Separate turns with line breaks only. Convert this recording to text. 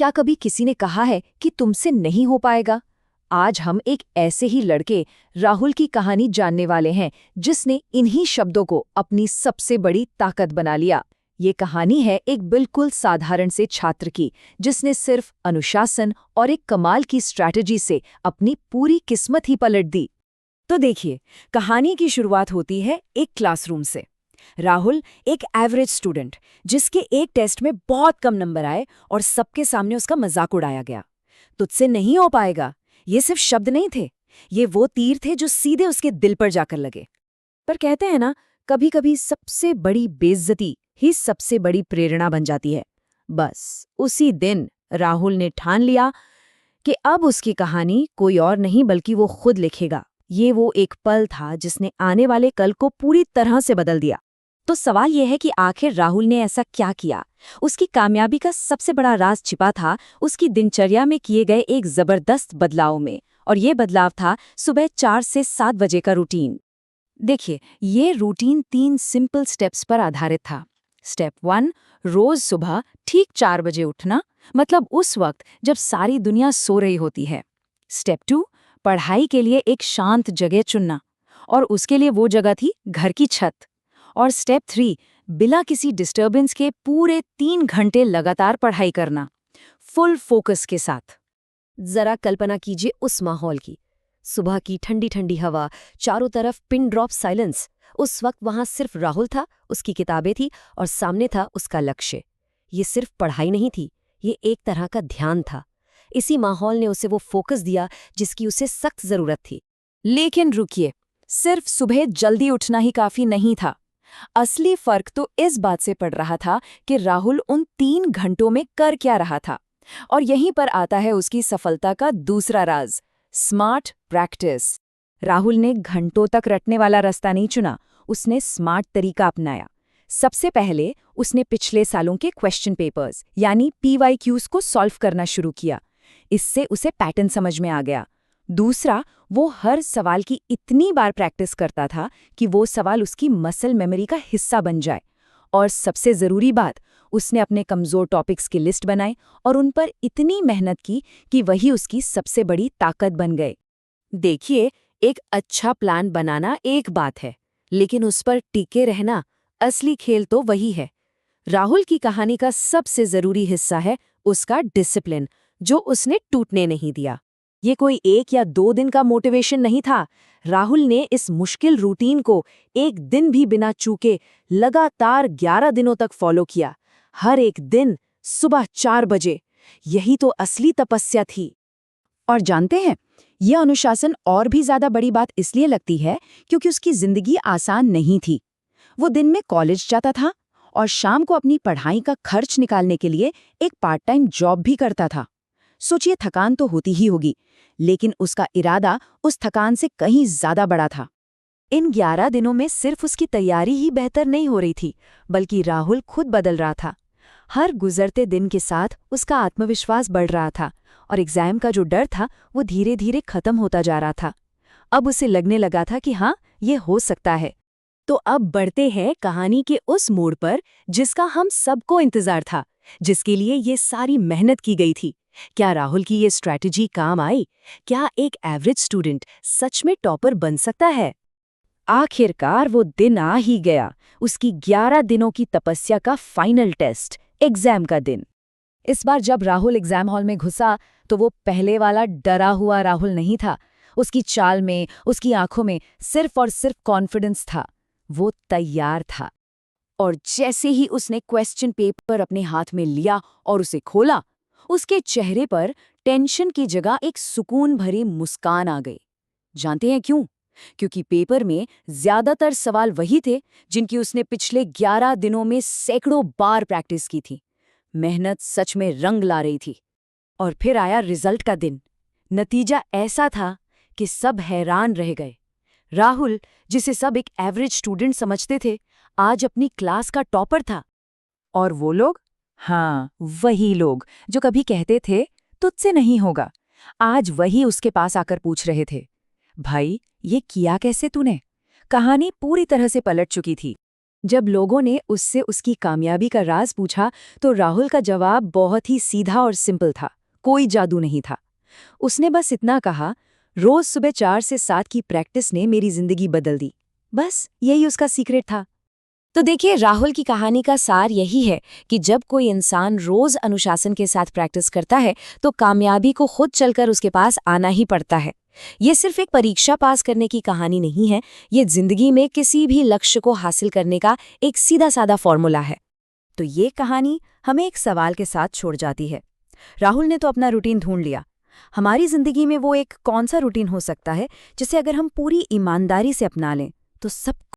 क्या कभी किसी ने कहा है कि तुमसे नहीं हो पाएगा? आज हम एक ऐसे ही लड़के राहुल की कहानी जानने वाले हैं जिसने इन्हीं शब्दों को अपनी सबसे बड़ी ताकत बना लिया। ये कहानी है एक बिल्कुल साधारण से छात्र की जिसने सिर्फ अनुशासन और एक कमाल की स्ट्रैटेजी से अपनी पूरी किस्मत ही पलट दी। तो देखिए, कहानी की शुरुआत होती है एक क्लासरूम से। राहुल एक एवरेज स्टूडेंट जिसके एक टेस्ट में बहुत कम नंबर आए और सबके सामने उसका मजाक उड़ाया गया। तुझसे नहीं हो पाएगा, ये सिर्फ शब्द नहीं थे, ये वो तीर थे जो सीधे उसके दिल पर जाकर लगे। पर कहते हैं ना, कभी कभी सबसे बड़ी बेइज्जती ही सबसे बड़ी प्रेरणा बन जाती है। बस उसी दिन राहुल ने ठान लिया कि अब उसकी कहानी कोई और नहीं बल्कि वो खुद लिखेगा। ये वो एक पल था जिसने आने वाले कल को पूरी तरह से बदल दिया। तो सवाल यह है कि आखिर राहुल ने ऐसा क्या किया? उसकी कामयाबी का सबसे बड़ा राज छिपा था उसकी दिनचर्या में किए गए एक जबरदस्त बदलाव में, और ये बदलाव था सुबह 4 से 7 बजे का रूटीन। देखिए, ये रूटीन 3 सिंपल स्टेप्स पर आधारित था। स्टेप 1, रोज सुबह ठीक 4 बजे उठना, मतलब उस वक्त जब सारी दुनिया सो रही होती है। स्टेप 2, पढ़ाई के लिए एक शांत जगह चुनना, और उसके लिए वो जगह थी घर की छत। और स्टेप 3, बिना किसी डिस्टर्बेंस के पूरे 3 घंटे लगातार पढ़ाई करना, फुल फोकस के साथ। जरा कल्पना कीजिए उस माहौल की। सुबह की ठंडी ठंडी हवा, चारों तरफ पिन ड्रॉप साइलेंस। उस वक्त वहां सिर्फ राहुल था, उसकी किताबें थी और सामने था उसका लक्ष्य। ये सिर्फ पढ़ाई नहीं थी, ये एक तरह का ध्यान था। इसी माहौल ने उसे वो फोकस दिया जिसकी उसे सख्त जरूरत थी। लेकिन रुकिए, सिर्फ सुबह जल्दी उठना ही काफी नहीं था। असली फर्क तो इस बात से पड़ रहा था कि राहुल उन 3 घंटों में कर क्या रहा था। और यहीं पर आता है उसकी सफलता का दूसरा राज, स्मार्ट प्रैक्टिस। राहुल ने घंटों तक रटने वाला रास्ता नहीं चुना, उसने स्मार्ट तरीका अपनाया। सबसे पहले उसने पिछले सालों के क्वेश्चन पेपर्स यानी PYQs को सॉल्व करना शुरू किया। इससे उसे पैटर्न समझ में आ गया। दूसरा, वो हर सवाल की इतनी बार प्रैक्टिस करता था कि वो सवाल उसकी मसल मेमोरी का हिस्सा बन जाए। और सबसे ज़रूरी बात, उसने अपने कमज़ोर टॉपिक्स की लिस्ट बनाई और उन पर इतनी मेहनत की कि वही उसकी सबसे बड़ी ताकत बन गए। देखिए, एक अच्छा प्लान बनाना एक बात है, लेकिन उस पर टिके रहना असली खेल तो वही है। राहुल की कहानी का सबसे ज़रूरी हिस्सा है उसका डिसिप्लिन, जो उसने टूटने नहीं दिया। ये कोई 1 या 2 दिन का मोटिवेशन नहीं था। राहुल ने इस मुश्किल रूटीन को एक दिन भी बिना चूके लगातार 11 दिनों तक फॉलो किया। हर एक दिन सुबह 4 बजे। यही तो असली तपस्या थी। और जानते हैं, यह अनुशासन और भी ज्यादा बड़ी बात इसलिए लगती है क्योंकि उसकी जिंदगी आसान नहीं थी। वो दिन में कॉलेज जाता था और शाम को अपनी पढ़ाई का खर्च निकालने के लिए एक पार्ट टाइम जॉब भी करता था। सोचिए, थकान तो होती ही होगी, लेकिन उसका इरादा उस थकान से कहीं ज्यादा बड़ा था। इन 11 दिनों में सिर्फ उसकी तैयारी ही बेहतर नहीं हो रही थी, बल्कि राहुल खुद बदल रहा था। हर गुजरते दिन के साथ उसका आत्मविश्वास बढ़ रहा था और एग्जाम का जो डर था वो धीरे धीरे खत्म होता जा रहा था। अब उसे लगने लगा था कि हाँ, ये हो सकता है। तो अब बढ़ते हैं कहानी के उस मोड़ पर जिसका हम सबको इंतजार था, जिसके लिए ये सारी मेहनत की गई थी। क्या राहुल की ये स्ट्रैटेजी काम आई? क्या एक एवरेज स्टूडेंट सच में टॉपर बन सकता है? आखिरकार वो दिन आ ही गया, उसकी 11 दिनों की तपस्या का फाइनल टेस्ट, एग्जाम का दिन। इस बार जब राहुल एग्जाम हॉल में घुसा तो वो पहले वाला डरा हुआ राहुल नहीं था। उसकी चाल में, उसकी आंखों में सिर्फ और सिर्फ कॉन्फिडेंस था। वो तैयार था। और जैसे ही उसने क्वेश्चन पेपर अपने हाथ में लिया और उसे खोला, उसके चेहरे पर टेंशन की जगह एक सुकून भरी मुस्कान आ गई। जानते हैं क्यों? क्योंकि पेपर में ज्यादातर सवाल वही थे जिनकी उसने पिछले 11 दिनों में सैकड़ों बार प्रैक्टिस की थी। मेहनत सच में रंग ला रही थी। और फिर आया रिजल्ट का दिन। नतीजा ऐसा था कि सब हैरान रह गए। राहुल, जिसे सब एक एवरेज स्टूडेंट समझते थे, आज अपनी क्लास का टॉपर था। और वो लोग, हाँ, वही लोग जो कभी कहते थे तुझसे नहीं होगा, आज वही उसके पास आकर पूछ रहे थे, भाई ये किया कैसे तूने? कहानी पूरी तरह से पलट चुकी थी। जब लोगों ने उससे उसकी कामयाबी का राज पूछा तो राहुल का जवाब बहुत ही सीधा और सिंपल था। कोई जादू नहीं था। उसने बस इतना कहा, रोज सुबह 4 से 7 की प्रैक्टिस ने मेरी जिंदगी बदल दी। बस यही उसका सीक्रेट था। तो देखिए, राहुल की कहानी का सार यही है कि जब कोई इंसान रोज अनुशासन के साथ प्रैक्टिस करता है तो कामयाबी को खुद चलकर उसके पास आना ही पड़ता है। ये सिर्फ एक परीक्षा पास करने की कहानी नहीं है, ये जिंदगी में किसी भी लक्ष्य को हासिल करने का एक सीधा साधा फॉर्मूला है। तो ये कहानी हमें एक सवाल के साथ छोड़ जाती है। राहुल ने तो अपना रूटीन ढूंढ लिया। हमारी जिंदगी में वो एक कौन सा रूटीन हो सकता है जिसे अगर हम पूरी ईमानदारी से अपना लें तो सब